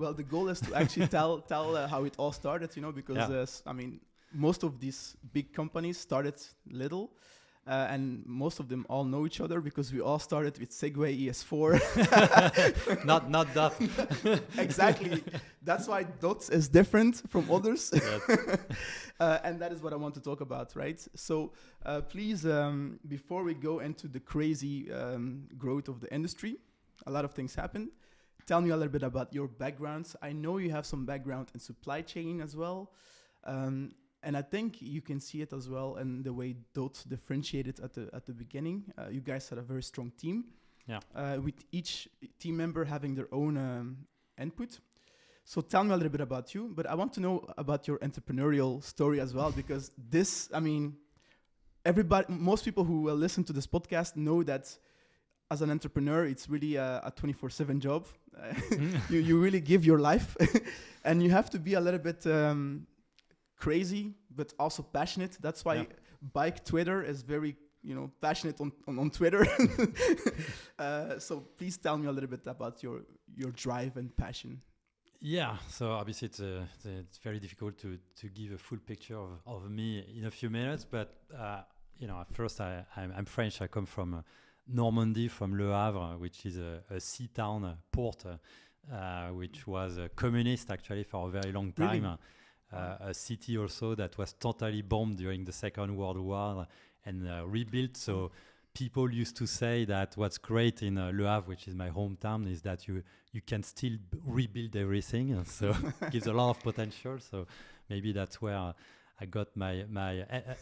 Well, the goal is to actually tell how it all started, because I mean, most of these big companies started little. And most of them all know each other because we all started with Segway ES4. not Dot. Exactly. That's why Dot is different from others. And that is what I want to talk about, right? So please, before we go into the crazy growth of the industry, a lot of things happen. Tell me a little bit about your backgrounds. I know you have some background in supply chain as well. And I think you can see it as well in the way Dot differentiated at the beginning. You guys had a very strong team, with each team member having their own input. So tell me a little bit about you, but I want to know about your entrepreneurial story as well, because this, I mean, most people who will listen to this podcast know that as an entrepreneur, it's really a 24/7 job. You really give your life, and you have to be a little bit crazy, but also passionate. That's why Bike Twitter is very, passionate on Twitter. So please tell me a little bit about your drive and passion. Yeah, so obviously it's very difficult to give a full picture of me in a few minutes, but first I'm French. I come from Normandy, from Le Havre, which is a sea town, port, which was communist actually for a very long time. Really? A city also that was totally bombed during the Second World War and rebuilt. So people used to say that what's great in Le Havre, which is my hometown, is that you can still rebuild everything. So it gives a lot of potential. So maybe that's where I got my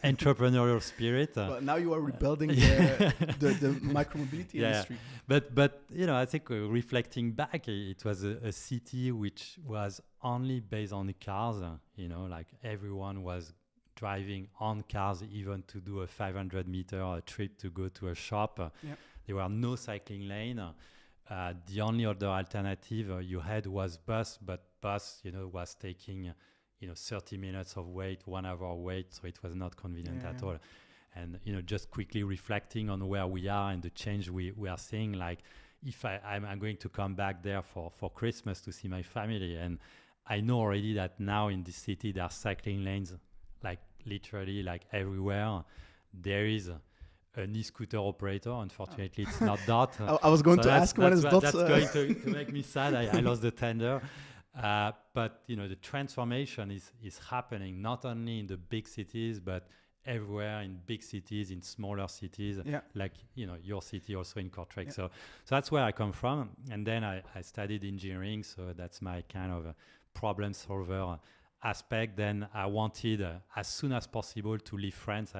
entrepreneurial spirit. But now you are rebuilding the micromobility industry. But I think reflecting back, it was a city which was only based on cars. Like everyone was driving on cars, even to do a 500-meter trip to go to a shop. There were no cycling lane. The only other alternative you had was bus, but bus, was taking 30 minutes of wait, 1 hour wait, so it was not convenient at all. And just quickly reflecting on where we are and the change we are seeing, like if I'm going to come back there for Christmas to see my family, and I know already that now in this city there are cycling lanes, like literally like everywhere. There is an e-scooter operator. Unfortunately, it's not Dot. I was going to ask when is Dot. That's going to make me sad. I lost the tender. But the transformation is happening not only in the big cities, but everywhere in big cities, in smaller cities, like your city also in Kortrijk. So that's where I come from. And then I studied engineering, so that's my kind of problem solver aspect. Then I wanted as soon as possible to leave France.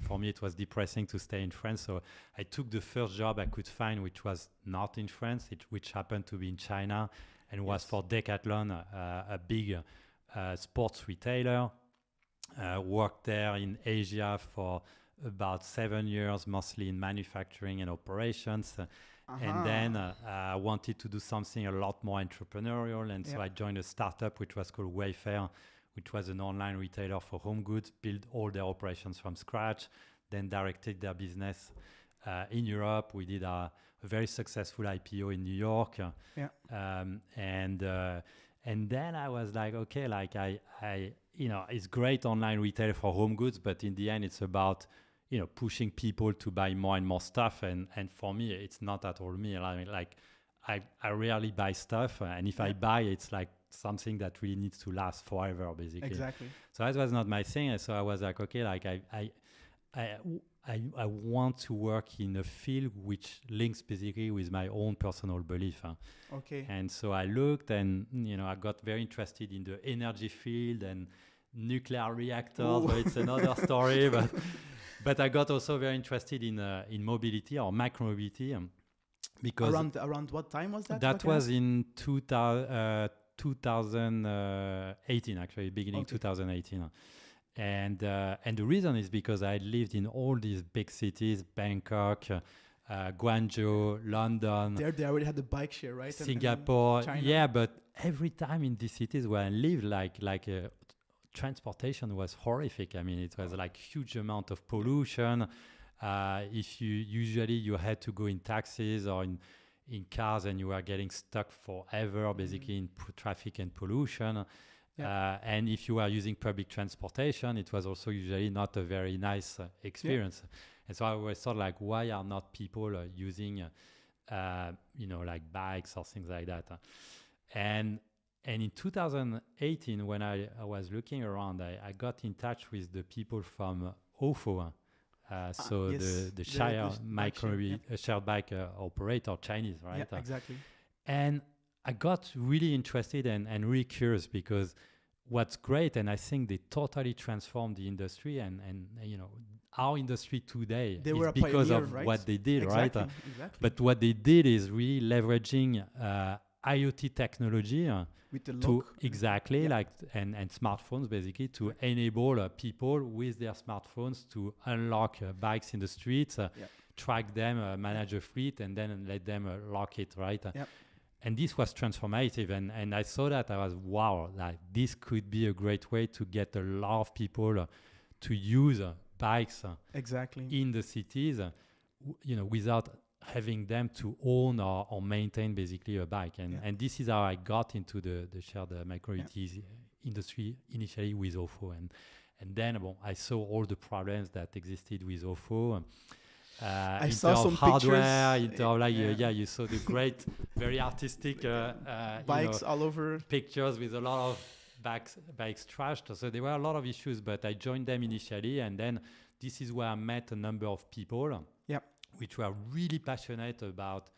For me, it was depressing to stay in France, so I took the first job I could find, which was not in France, which happened to be in China. And was for Decathlon, a big sports retailer. Worked there in Asia for about 7 years, mostly in manufacturing and operations. And then I wanted to do something a lot more entrepreneurial. And so I joined a startup which was called Wayfair, which was an online retailer for home goods, built all their operations from scratch, then directed their business in Europe. We did a very successful IPO in New York. And then I was like, okay, like I it's great online retail for home goods, but in the end it's about, pushing people to buy more and more stuff. And for me, it's not at all me. I rarely buy stuff. And if I buy, it's like something that really needs to last forever, basically. Exactly. So that was not my thing. And so I was like, okay, like I want to work in a field which links basically with my own personal belief. Okay. And so I looked and, I got very interested in the energy field and nuclear reactors, but it's another story. But I got also very interested in mobility or micromobility. Because around what time was that? That was in 2018, actually, beginning 2018. And the reason is because I lived in all these big cities, Bangkok, Guangzhou, London. There they already had the bike share, right? Singapore. And China. Yeah, but every time in these cities where I lived, like transportation was horrific. I mean, it was like huge amount of pollution. If you had to go in taxis or in cars and you were getting stuck forever, basically in traffic and pollution. And if you were using public transportation, it was also usually not a very nice experience. And so I always thought, like, why are not people using, like bikes or things like that? And in 2018, when I was looking around, I got in touch with the people from OFO, the shared bike operator, Chinese, right? Yeah, exactly. And I got really interested and really curious, because what's great, and I think they totally transformed the industry, and our industry today is because of what they did, right? Exactly. But what they did is really leveraging IoT technology with the lock. And smartphones, basically, to enable people with their smartphones to unlock bikes in the streets, track them, manage a fleet, and then let them lock it, right? And this was transformative, and I saw that. I was, wow, like this could be a great way to get a lot of people to use bikes in the cities, without having them to own or maintain basically a bike. And this is how I got into the shared micro-mobility industry initially with OFO. And then I saw all the problems that existed with OFO. I saw some hardware, pictures. You saw the great, very artistic bikes all over. Pictures with a lot of bikes trashed. So there were a lot of issues, but I joined them initially, and then this is where I met a number of people, which were really passionate about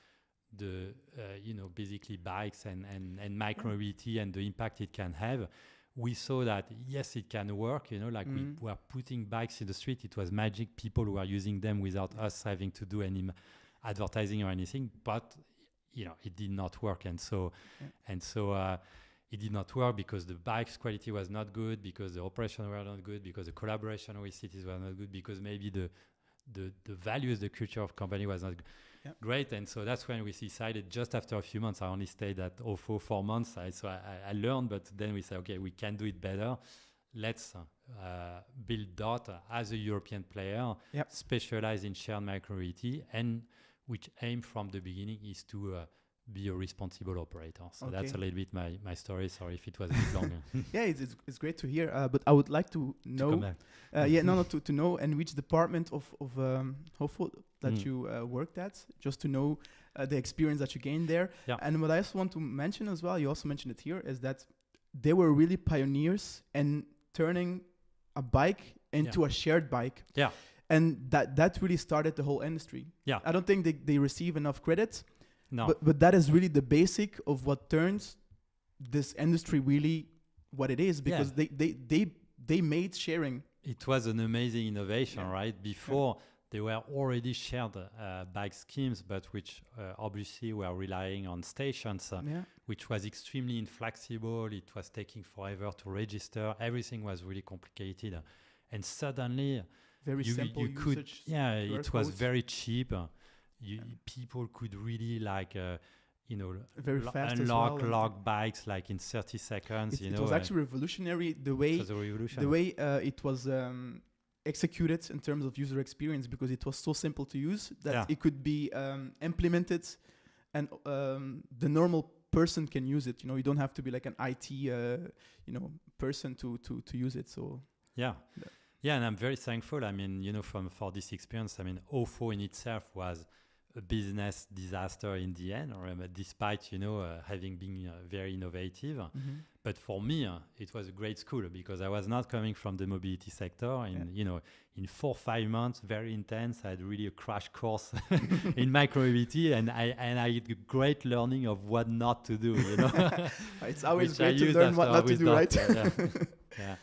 the, basically bikes and micro-mobility and the impact it can have. We saw that, yes, it can work, we were putting bikes in the street. It was magic. People who were using them without us having to do any advertising or anything, but, it did not work. And so it did not work because the bike's quality was not good, because the operations were not good, because the collaboration with cities was not good, because maybe the values, the culture of company was not great. And so that's when we decided, just after a few months, I only stayed at OFO 4 months. So I learned, but then we said, okay, we can do it better. Let's build DOT as a European player, specialized in shared micro-mobility, and which aim from the beginning is to be a responsible operator. So that's a little bit my story. Sorry if it was a bit longer. It's great to hear. But I would like to know, to know in which department of OFO that you worked at, just to know the experience that you gained there. And what I also want to mention as well, you also mentioned it here, is that they were really pioneers in turning a bike into a shared bike. And that really started the whole industry. I don't think they receive enough credit. No. But that is really the basic of what turns this industry really what it is, because they made sharing. It was an amazing innovation, right? Before, there were already shared bike schemes, but which obviously were relying on stations, which was extremely inflexible. It was taking forever to register. Everything was really complicated. And suddenly, you could, it was very cheap. People could really very fast lock bikes like in 30 seconds. It was actually revolutionary the way it was executed in terms of user experience, because it was so simple to use that it could be implemented, and the normal person can use it. You don't have to be like an IT person to use it. So and I'm very thankful. I mean, for this experience. I mean, OFO in itself was a business disaster in the end, despite having been very innovative. But for me, it was a great school, because I was not coming from the mobility sector. In 4 or 5 months, very intense, I had really a crash course in micro-mobility, and I had a great learning of what not to do. It's always great to learn what not to do, right?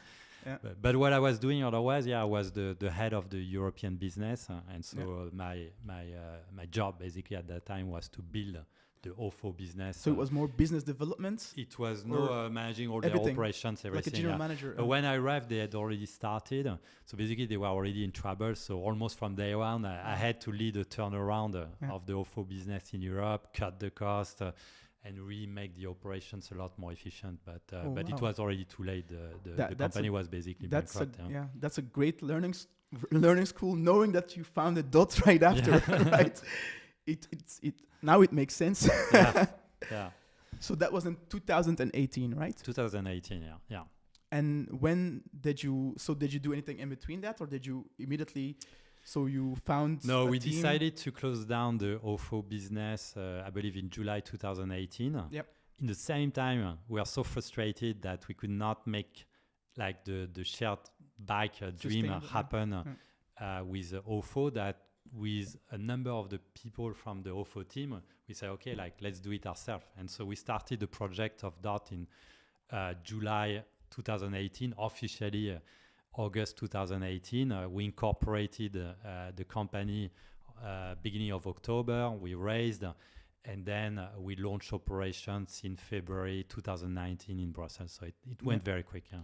But what I was doing otherwise, I was the head of the European business, and so my job basically at that time was to build the OFO business. So it was more business development? It was managing all the operations, everything. Like a general manager. When I arrived, they had already started. So basically, they were already in trouble. So almost from day one, I had to lead a turnaround of the OFO business in Europe, cut the cost, and really make the operations a lot more efficient. But it was already too late. The company was basically bankrupt. That's a great learning school, knowing that you founded DOT right after, right? it now it makes sense. Yeah. Yeah. So that was in 2018, right? 2018. Yeah. Yeah. And when did you? So did you do anything in between that, or did you immediately? So you found No, a we team? decided to close down the OFO business, I believe in July 2018. Yep. In the same time, we are so frustrated that we could not make like the shared bike dream Sustainable, happen with OFO, that with a number of the people from the OFO team, we say, okay, like let's do it ourselves. And so we started the project of DOT in July 2018, officially August 2018. We incorporated the company beginning of October. We raised, and then we launched operations in February 2019 in Brussels. So it went very quick. Yeah.